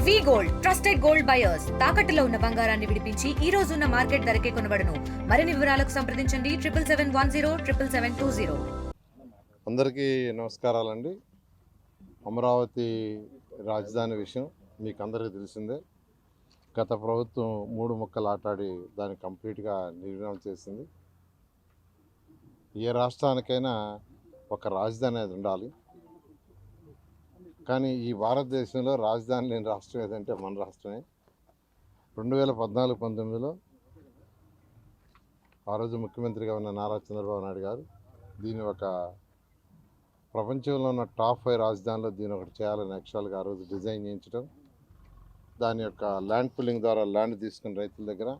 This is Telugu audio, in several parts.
గోల్డ్ ట్రస్టెడ్ గోల్డ్ బయర్స్ తాకట్టులో ఉన్న బంగారాన్ని విడిపించి ఈ రోజు ఉన్న మార్కెట్ ధరకే కొనబడును. మరిన్ని వివరాలకు సంప్రదించండి 7771077720. అందరికీ నమస్కారాలండి. అమరావతి రాజధాని విషయం మీకు అందరికీ తెలిసిందే. గత ప్రభుత్వం 3 ముక్కలు ఆటాడి దాన్ని కంప్లీట్గా నిర్వీర్యం చేసింది. ఏ రాష్ట్రానికైనా ఒక రాజధాని అనేది ఉండాలి. కానీ ఈ భారతదేశంలో రాజధాని లేని రాష్ట్రం ఏదంటే మన రాష్ట్రమే. 2014-19లో ఆ రోజు ముఖ్యమంత్రిగా ఉన్న నారా చంద్రబాబు నాయుడు గారు దీన్ని ఒక ప్రపంచంలో ఉన్న టాప్ 5 రాజధానిలో దీన్ని ఒకటి చేయాలని యాక్చువల్గా ఆ రోజు డిజైన్ చేయించడం, దాని యొక్క ల్యాండ్ పుల్లింగ్ ద్వారా ల్యాండ్ తీసుకున్న రైతుల దగ్గర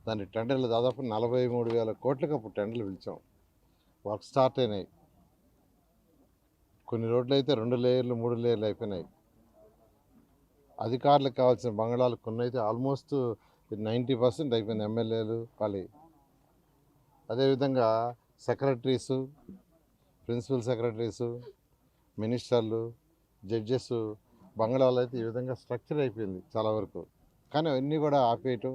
దాని టెండర్లు దాదాపు 43,000 కోట్లకు అప్పుడు టెండర్లు పిలిచాం. వర్క్ స్టార్ట్ అయినాయి. కొన్ని రోడ్లు అయితే 2 లేయర్లు 3 లేయర్లు అయిపోయినాయి. అధికారులకు కావాల్సిన బంగాళాలు కొన్ని అయితే ఆల్మోస్ట్ 90% అయిపోయింది. ఎమ్మెల్యేలు ఖాళీ. అదేవిధంగా సెక్రటరీసు, ప్రిన్సిపల్ సెక్రటరీసు, మినిస్టర్లు, జడ్జెస్ బంగాళాలు అయితే ఈ విధంగా స్ట్రక్చర్ అయిపోయింది చాలా వరకు. కానీ అవన్నీ కూడా ఆపేయటం,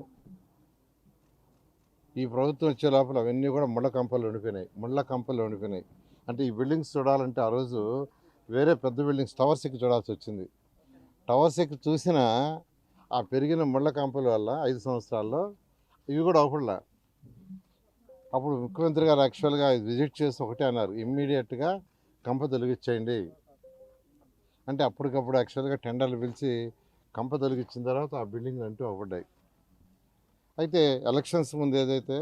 ఈ ప్రభుత్వం వచ్చే లోపల అవన్నీ కూడా ముళ్ళ కంపలు ఉండిపోయినాయి. అంటే ఈ బిల్డింగ్స్ చూడాలంటే ఆ రోజు వేరే పెద్ద బిల్డింగ్స్ టవర్స్ ఎక్కి చూడాల్సి వచ్చింది. టవర్స్ ఎక్కి చూసిన ఆ పెరిగిన ముళ్ళ కంపల వల్ల 5 సంవత్సరాల్లో ఇవి కూడా అవ్వట్లా. అప్పుడు ముఖ్యమంత్రి గారు యాక్చువల్గా విజిట్ చేసి ఒకటే అన్నారు, ఇమ్మీడియట్గా కంప తొలగించేయండి అంటే అప్పటికప్పుడు యాక్చువల్గా టెండర్లు పిలిచి కంప తొలగించిన తర్వాత ఆ బిల్డింగ్లు అంటూ అవ్వడ్డాయి. అయితే ఎలక్షన్స్ ముందు ఏదైతే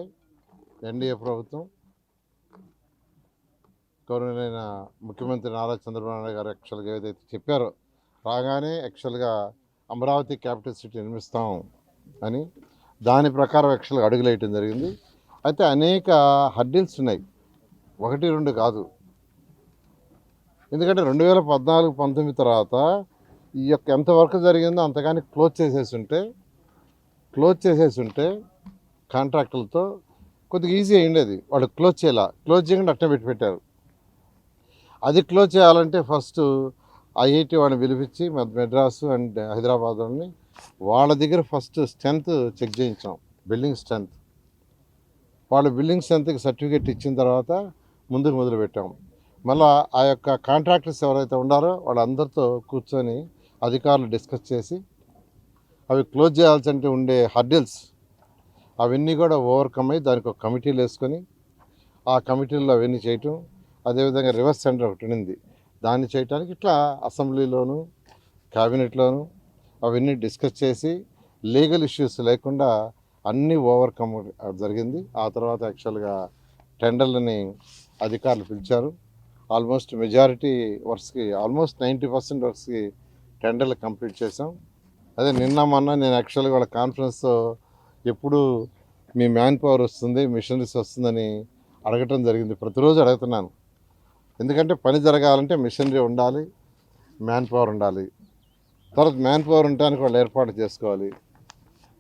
ఎన్డీఏ ప్రభుత్వం గౌరవనీయ ముఖ్యమంత్రి నారా చంద్రబాబు నాయుడు గారు యాక్చువల్గా ఏదైతే చెప్పారో రాగానే యాక్చువల్గా అమరావతి క్యాపిటల్ సిటీ నిర్మిస్తాం అని దాని ప్రకారం యాక్చువల్గా అడుగులేయటం జరిగింది. అయితే అనేక హర్డిల్స్ ఉన్నాయి, 1-2 కాదు. ఎందుకంటే 2014-19 తర్వాత ఈ యొక్క ఎంత వర్క్ జరిగిందో అంతగాని క్లోజ్ చేసేసి ఉంటే కాంట్రాక్టులతో కొద్దిగా ఈజీ అయ్యిండేది. వాళ్ళు క్లోజ్ చేయకుండా అట్టనే పెట్టారు. అది క్లోజ్ చేయాలంటే ఫస్ట్ ఐఐటి వాళ్ళని పిలిపించి మెడ్రాసు అండ్ హైదరాబాద్ని వాళ్ళ దగ్గర ఫస్ట్ స్ట్రెంత్ చెక్ చేయించాం, బిల్డింగ్ స్ట్రెంత్. వాళ్ళు బిల్డింగ్ స్ట్రెంత్కి సర్టిఫికేట్ ఇచ్చిన తర్వాత ముందుకు మొదలుపెట్టాం. మళ్ళీ ఆ యొక్క కాంట్రాక్టర్స్ ఎవరైతే ఉండారో వాళ్ళందరితో కూర్చొని అధికారులు డిస్కస్ చేసి అవి క్లోజ్ చేయాల్సి ఉండే హర్డిల్స్ అవన్నీ కూడా ఓవర్కమ్ అయ్యి దానికి ఒక కమిటీలు వేసుకొని ఆ కమిటీల్లో అవన్నీ చేయటం. అదేవిధంగా రివర్స్ సెంటర్ ఒకటి ఉంది, దాన్ని చేయడానికి ఇట్లా అసెంబ్లీలోను క్యాబినెట్లోను అవన్నీ డిస్కస్ చేసి లీగల్ ఇష్యూస్ లేకుండా అన్నీ ఓవర్కమ్ జరిగింది. ఆ తర్వాత యాక్చువల్గా టెండర్లని అధికారులు పిలిచారు. ఆల్మోస్ట్ మెజారిటీ వర్క్స్కి ఆల్మోస్ట్ 90% వర్క్స్కి టెండర్లు కంప్లీట్ చేసాం. అదే మొన్న నేను యాక్చువల్గా వాళ్ళ కాన్ఫరెన్స్తో ఎప్పుడు మీ మ్యాన్ పవర్ వస్తుంది, మిషనరీస్ వస్తుందని అడగటం జరిగింది. ప్రతిరోజు అడుగుతున్నాను. ఎందుకంటే పని జరగాలంటే మిషనరీ ఉండాలి, మ్యాన్ పవర్ ఉండాలి. తర్వాత మ్యాన్ పవర్ ఉండడానికి వాళ్ళు ఏర్పాటు చేసుకోవాలి.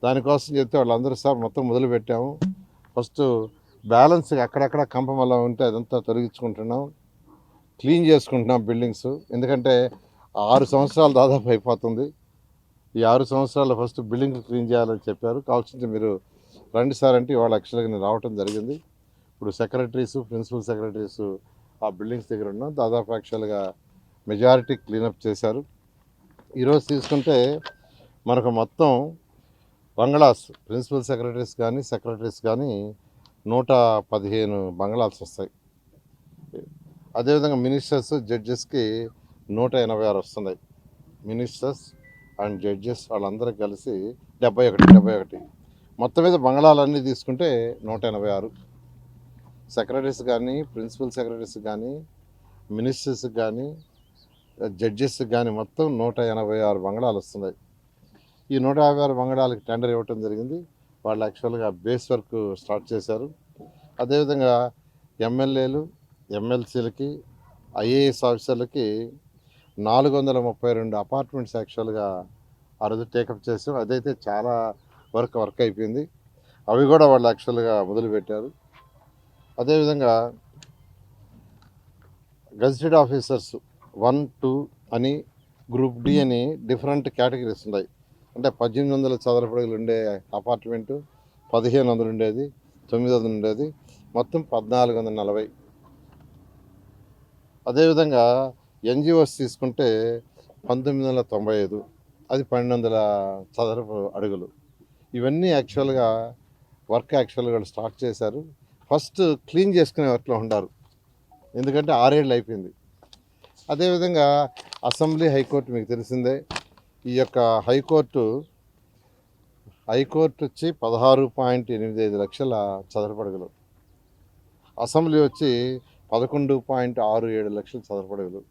దానికోసం చెప్తే వాళ్ళందరూ సార్ మొత్తం మొదలుపెట్టాము. ఫస్ట్ బ్యాలెన్స్గా అక్కడక్కడ కంపం వల్ల ఉంటే అదంతా తొలగించుకుంటున్నాం, క్లీన్ చేసుకుంటున్నాం బిల్డింగ్స్. ఎందుకంటే 6 సంవత్సరాలు దాదాపు అయిపోతుంది. ఈ 6 సంవత్సరాల్లో ఫస్ట్ బిల్డింగ్ క్లీన్ చేయాలని చెప్పారు. కావాల్సింది మీరు రండి సార్ అంటే వాళ్ళు యాక్చువల్గా నేను రావటం జరిగింది. ఇప్పుడు సెక్రటరీసు, ప్రిన్సిపల్ సెక్రటరీసు ఆ బిల్డింగ్స్ దగ్గర ఉన్నాం. దాదాపు యాక్చువల్గా మెజారిటీ క్లీనప్ చేశారు. ఈరోజు తీసుకుంటే మనకు మొత్తం బంగ్లాస్ ప్రిన్సిపల్ సెక్రటరీస్ కానీ 115 బంగ్లాస్ వస్తాయి. అదేవిధంగా మినిస్టర్స్, జడ్జెస్కి 186 వస్తున్నాయి. మినిస్టర్స్ అండ్ జడ్జెస్ వాళ్ళందరూ కలిసి 71. మొత్తం మీద బంగ్లాలన్నీ తీసుకుంటే 186. సెక్రటరీస్ కానీ, ప్రిన్సిపల్ సెక్రటరీస్ కానీ, మినిస్టర్స్ కానీ, జడ్జెస్ కానీ మొత్తం 186 బంగ్లాలు వస్తున్నాయి. ఈ 156 బంగ్లాలకి టెండర్ ఇవ్వటం జరిగింది. వాళ్ళు యాక్చువల్గా బేస్ వర్క్ స్టార్ట్ చేశారు. అదేవిధంగా ఎమ్మెల్యేలు, ఎమ్మెల్సీలకి, ఐఏఎస్ ఆఫీసర్లకి 432 అపార్ట్మెంట్స్ యాక్చువల్గా ఆ రోజు టేకప్ చేసాం. అదైతే చాలా వర్క్ అయిపోయింది. అవి కూడా వాళ్ళు యాక్చువల్గా మొదలుపెట్టారు. అదేవిధంగా గెజిటెడ్ ఆఫీసర్స్ 1, 2 అని గ్రూప్ డి అని డిఫరెంట్ కేటగిరీస్ ఉన్నాయి. అంటే 1800 చదరపు అడుగులు ఉండే అపార్ట్మెంటు 1500 ఉండేది, 900 ఉండేది, మొత్తం 1440. అదేవిధంగా ఎన్జిఓస్ తీసుకుంటే 1995, అది 1200 చదరపు అడుగులు. ఇవన్నీ యాక్చువల్గా యాక్చువల్గా స్టార్ట్ చేశారు. ఫస్ట్ క్లీన్ చేసుకునే వర్క్లో ఉన్నారు, ఎందుకంటే 6 ఏళ్ళు అయిపోయింది. అదేవిధంగా అసెంబ్లీ, హైకోర్టు మీకు తెలిసిందే. ఈ యొక్క హైకోర్టు వచ్చి 16.85 లక్షల చదరపు అడుగులు, అసెంబ్లీ వచ్చి 11.67 లక్షల చదరపు అడుగులు.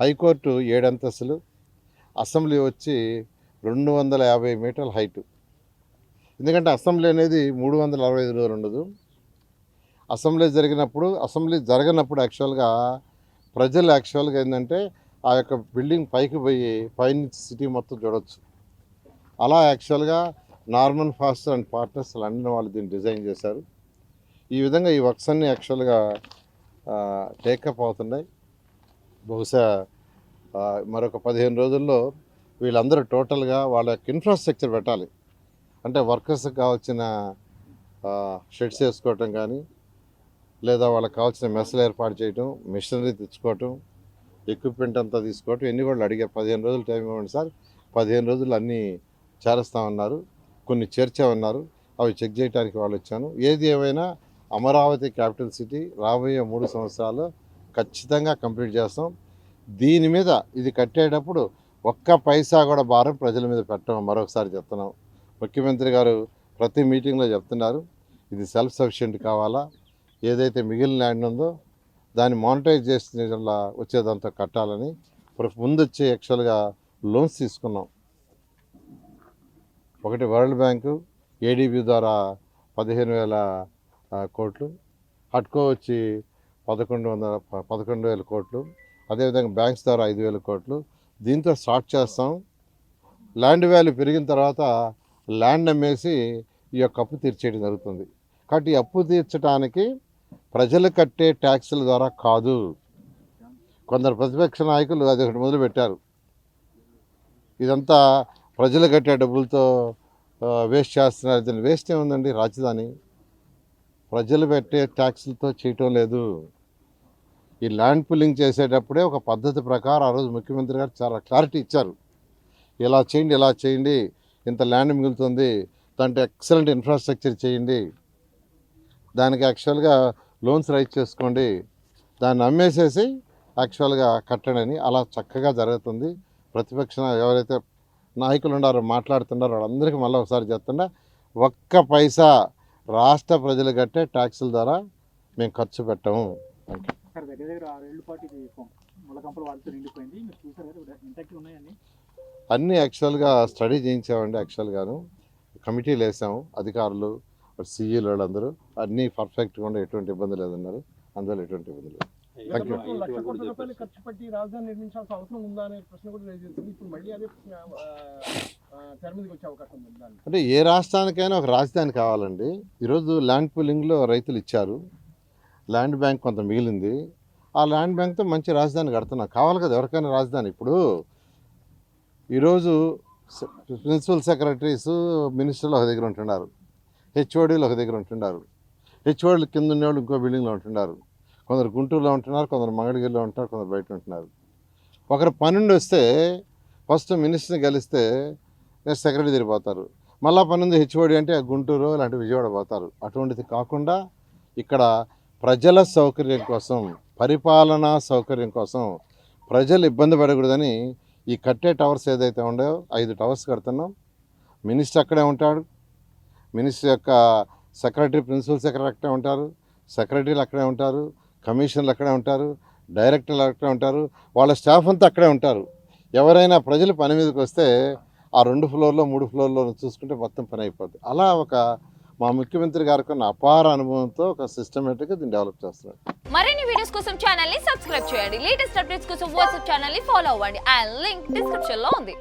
హైకోర్టు 7 అంతస్తులు, అసెంబ్లీ వచ్చి 250 మీటర్ల హైటు. ఎందుకంటే అసెంబ్లీ అనేది 365 రోజులు ఉండదు. అసెంబ్లీ జరగనప్పుడు యాక్చువల్గా ప్రజలు యాక్చువల్గా ఏంటంటే ఆ యొక్క బిల్డింగ్ పైకి పోయి పైనుంచి సిటీ మొత్తం చూడవచ్చు. అలా యాక్చువల్గా Norman faster and partners London వాళ్ళు దీన్ని డిజైన్ చేశారు. ఈ విధంగా ఈ వర్క్స్ అన్నీ యాక్చువల్గా టేకప్ అవుతున్నాయి. బహుశా మరొక 15 రోజుల్లో వీళ్ళందరూ టోటల్గా వాళ్ళ యొక్క ఇన్ఫ్రాస్ట్రక్చర్ పెట్టాలి. అంటే వర్కర్స్కి కావాల్సిన షెడ్స్ వేసుకోవటం కానీ, లేదా వాళ్ళకి కావాల్సిన మెస్సులు ఏర్పాటు చేయటం, మిషనరీ తెచ్చుకోవటం, ఎక్విప్మెంట్ అంతా తీసుకోవటం, ఎన్ని కూడా అడిగారు. 15 రోజులు టైం ఇవ్వండి సార్, 15 రోజులు అన్నీ చేరుస్తామన్నారు. కొన్ని చేర్చామన్నారు, అవి చెక్ చేయడానికి వాళ్ళు వచ్చాను. ఏది ఏమైనా అమరావతి క్యాపిటల్ సిటీ రాబోయే 3 సంవత్సరాలు ఖచ్చితంగా కంప్లీట్ చేస్తాం. దీని మీద ఇది కట్టేటప్పుడు ఒక్క పైసా కూడా భారం ప్రజల మీద పెట్టడం మరొకసారి చెప్తున్నాం. ముఖ్యమంత్రి గారు ప్రతి మీటింగ్లో చెప్తున్నారు, ఇది సెల్ఫ్ సఫిషియెంట్ కావాలా, ఏదైతే మిగిలిన ల్యాండ్ ఉందో దాన్ని మానిటైజ్ చేసిన వల్ల వచ్చేదంతా కట్టాలని. ముందు వచ్చి యాక్చువల్గా లోన్స్ తీసుకున్నాం. ఒకటి వరల్డ్ బ్యాంకు ఏడీబీ ద్వారా 15,000 కోట్లు, హట్కో వచ్చి 11,000 కోట్లు, అదేవిధంగా బ్యాంక్స్ ద్వారా 5,000 కోట్లు. దీంతో స్టార్ట్ చేస్తాం. ల్యాండ్ వాల్యూ పెరిగిన తర్వాత ల్యాండ్ అమ్మేసి ఈ యొక్క అప్పు తీర్చేయడం జరుగుతుంది. కాబట్టి ఈ అప్పు తీర్చడానికి ప్రజలు కట్టే ట్యాక్సుల ద్వారా కాదు. కొందరు ప్రతిపక్ష నాయకులు అది ఒకటి మొదలుపెట్టారు, ఇదంతా ప్రజలు కట్టే డబ్బులతో వేస్ట్ చేస్తున్నారు. దీన్ని వేస్ట్ ఏముందండి, రాజధాని ప్రజలు పెట్టే ట్యాక్సులతో చేయటం లేదు. ఈ ల్యాండ్ పుల్లింగ్ చేసేటప్పుడే ఒక పద్ధతి ప్రకారం ఆ రోజు ముఖ్యమంత్రి గారు చాలా క్లారిటీ ఇచ్చారు. ఇలా చేయండి, ఇంత ల్యాండ్ మిగులుతుంది, దాంట్లో ఎక్సలెంట్ ఇన్ఫ్రాస్ట్రక్చర్ చేయండి, దానికి యాక్చువల్గా లోన్స్ రైజ్ చేసుకోండి, దాన్ని అమ్మేసేసి యాక్చువల్గా కట్టండి అని. అలా చక్కగా జరుగుతుంది. ప్రతిపక్ష ఎవరైతే నాయకులు ఉన్నారో మాట్లాడుతున్నారో వాళ్ళందరికీ మళ్ళీ ఒకసారి చెప్తున్నా, ఒక్క పైసా రాష్ట్ర ప్రజలు కట్టే ట్యాక్సుల ద్వారా మేము ఖర్చు పెట్టము. అన్నీ యాక్చువల్గా స్టడీ చేయించామండి. యాక్చువల్గాను కమిటీలు వేసాము, అధికారులు, సీఈలు వాళ్ళందరూ అన్నీ పర్ఫెక్ట్గా ఉండే, ఎటువంటి ఇబ్బంది లేదన్నారు. అందువల్ల ఎటువంటి ఇబ్బంది లేదు. అంటే ఏ రాష్ట్రానికైనా ఒక రాజధాని కావాలండి. ఈరోజు ల్యాండ్ పూలింగ్లో రైతులు ఇచ్చారు, ల్యాండ్ బ్యాంక్ కొంత మిగిలింది, ఆ ల్యాండ్ బ్యాంక్తో మంచి రాజధాని కడుతున్నాం. కావాలి కదా ఎవరికైనా రాజధాని. ఇప్పుడు ఈరోజు ప్రిన్సిపల్ సెక్రటరీస్, మినిస్టర్లు ఒక దగ్గర ఉంటున్నారు, హెచ్ఓడీలు ఒక దగ్గర ఉంటున్నారు, హెచ్ఓడీలు కింద ఉండేవాళ్ళు ఇంకో బిల్డింగ్లో ఉంటున్నారు, కొందరు గుంటూరులో ఉంటున్నారు, కొందరు మంగళగిరిలో ఉంటున్నారు, కొందరు బయట ఉంటున్నారు. ఒకరు పనుండి వస్తే ఫస్ట్ మినిస్టర్ని కలిస్తే నెక్స్ట్ సెక్రటరీ తిరిగిపోతారు, మళ్ళీ పనుంది హెచ్ఓడి అంటే గుంటూరు ఇలాంటి విజయవాడ పోతారు. అటువంటిది కాకుండా ఇక్కడ ప్రజల సౌకర్యం కోసం, పరిపాలనా సౌకర్యం కోసం, ప్రజలు ఇబ్బంది పడకూడదని ఈ కట్టే టవర్స్ ఏదైతే ఉండేవో 5 టవర్స్ కడుతున్నాం. మినిస్టర్ అక్కడే ఉంటాడు, మినిస్టర్ యొక్క సెక్రటరీ, ప్రిన్సిపల్ సెక్రటరీ అక్కడే ఉంటారు, సెక్రటరీలు అక్కడే ఉంటారు, కమిషనర్లు అక్కడే ఉంటారు, డైరెక్టర్లు అక్కడే ఉంటారు, వాళ్ళ స్టాఫ్ అంతా అక్కడే ఉంటారు. ఎవరైనా ప్రజలు పని మీదకి వస్తే ఆ 2 ఫ్లోర్లో 3 ఫ్లోర్లో చూసుకుంటే మొత్తం పని అయిపోద్ది. అలా మా ముఖ్యమంత్రి గారికి ఉన్న అపార అనుభవంతో ఒక సిస్టమేటిక్గా దీన్ని డెవలప్ చేస్తున్నారు. మరిన్ని వీడియోస్ కోసం ఛానల్ ని సబ్స్క్రైబ్ చేయండి. లేటెస్ట్ అప్డేట్స్ కోసం వాట్సాప్ ఛానల్ ని ఫాలో అవ్వండి. ఆ లింక్ డిస్క్రిప్షన్ లో ఉంది.